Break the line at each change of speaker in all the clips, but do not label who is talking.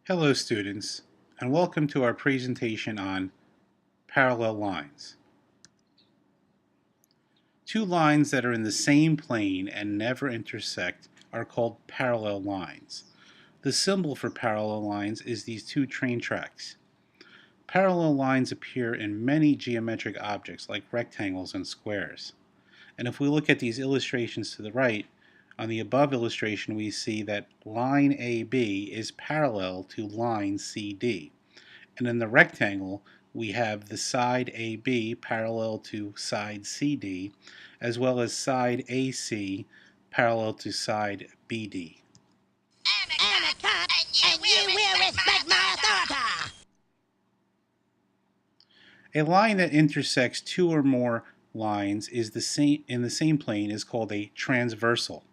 Hello students, and welcome to our presentation on parallel lines. Two lines that are in the same plane and never intersect are called parallel lines. The symbol for parallel lines is these two train tracks. Parallel lines appear in many geometric objects like rectangles and squares. And if we look at these illustrations to the right, on the above illustration we see that line AB is parallel to line CD. And in the rectangle, we have the side AB parallel to side CD, as well as side AC parallel to side BD.
I'm a cop, and you will respect my authority.
A line that intersects two or more lines is in the same plane is called a transversal.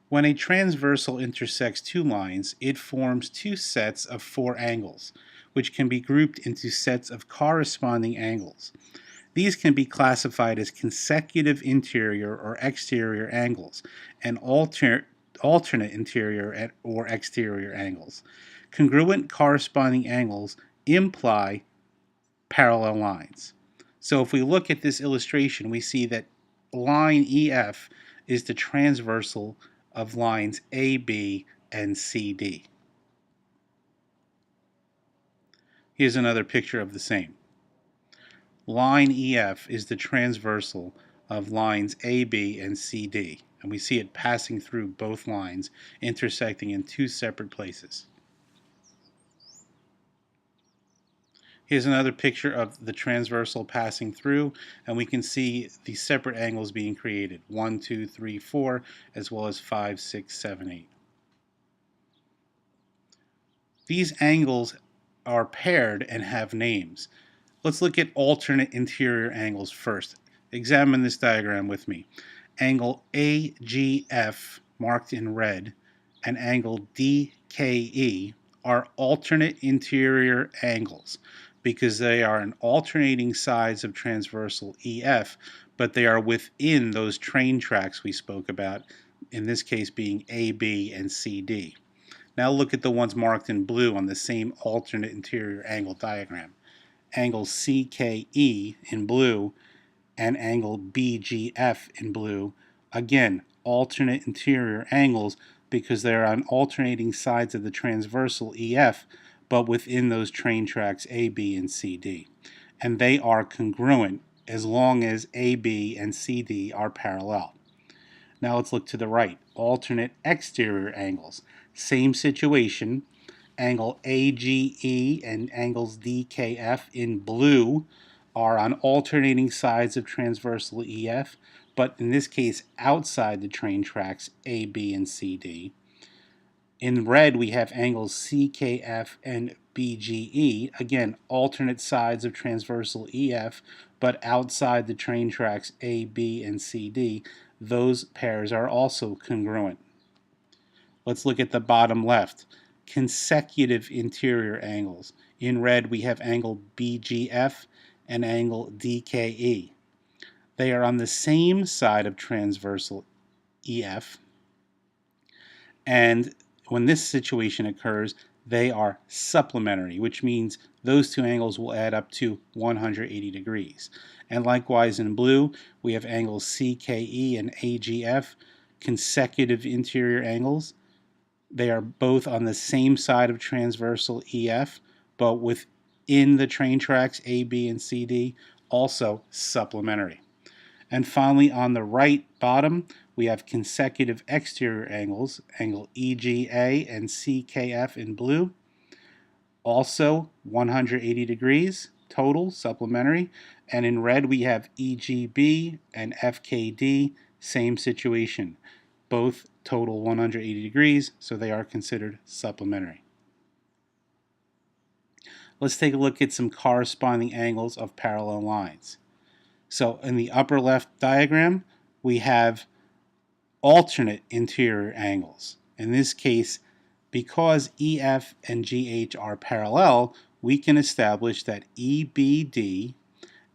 When a transversal intersects two lines, it forms two sets of four angles, which can be grouped into sets of corresponding angles. These can be classified as consecutive interior or exterior angles and alternate interior or exterior angles. Congruent corresponding angles imply parallel lines. So if we look at this illustration, we see that line EF is the transversal of lines AB and CD. Here's another picture of the same. Line EF is the transversal of lines AB and CD, and we see it passing through both lines, intersecting in two separate places. Here's another picture of the transversal passing through, and we can see the separate angles being created, 1, 2, 3, 4, as well as 5, 6, 7, 8. These angles are paired and have names. Let's look at alternate interior angles first. Examine this diagram with me. Angle AGF, marked in red, and angle DKE are alternate interior angles because they are on alternating sides of transversal EF, but they are within those train tracks we spoke about, in this case being AB and CD. Now look at the ones marked in blue on the same alternate interior angle diagram. Angle CKE in blue and angle BGF in blue, again, alternate interior angles because they are on alternating sides of the transversal EF, but within those train tracks AB and CD. And they are congruent as long as AB and CD are parallel. Now let's look to the right. Alternate exterior angles. Same situation. Angle AGE and angles DKF in blue are on alternating sides of transversal EF, but in this case outside the train tracks AB and CD. In red we have angles CKF and BGE, again alternate sides of transversal EF, but outside the train tracks AB and CD. Those pairs are also congruent. Let's look at the bottom left. Consecutive interior angles. In red we have angle BGF and angle DKE. They are on the same side of transversal EF, and when this situation occurs, they are supplementary, which means those two angles will add up to 180 degrees. And likewise in blue, we have angles CKE and AGF, consecutive interior angles. They are both on the same side of transversal EF, but within the train tracks AB and CD, also supplementary. And finally, on the right bottom, we have consecutive exterior angles, angle EGA and CKF in blue, also 180 degrees total, supplementary. And in red, we have EGB and FKD, same situation. Both total 180 degrees, so they are considered supplementary. Let's take a look at some corresponding angles of parallel lines. So in the upper left diagram, we have alternate interior angles. In this case, because EF and GH are parallel, we can establish that EBD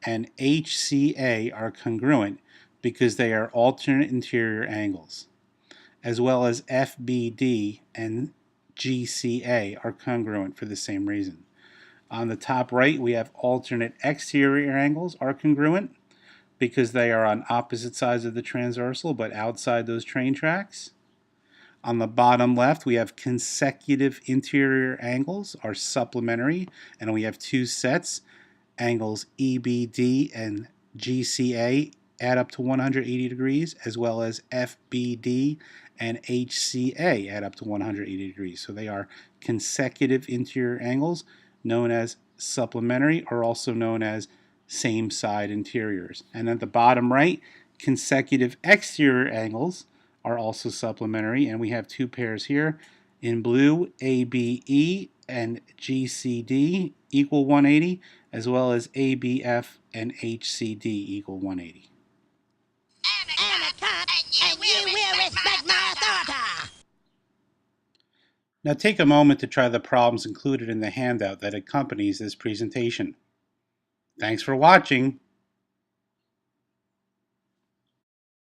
and HCA are congruent because they are alternate interior angles, as well as FBD and GCA are congruent for the same reason. On the top right, we have alternate exterior angles are congruent because they are on opposite sides of the transversal but outside those train tracks. On the bottom left, we have consecutive interior angles are supplementary, and we have two sets. Angles EBD and GCA add up to 180 degrees, as well as FBD and HCA add up to 180 degrees. So they are consecutive interior angles known as supplementary, or also known as same side interiors. And at the bottom right, consecutive exterior angles are also supplementary, and we have two pairs here in blue, ABE and GCD equal 180, as well as ABF and HCD equal 180.
I'm a cop, and you will respect my authority.
Now take a moment to try the problems included in the handout that accompanies this presentation. Thanks for watching.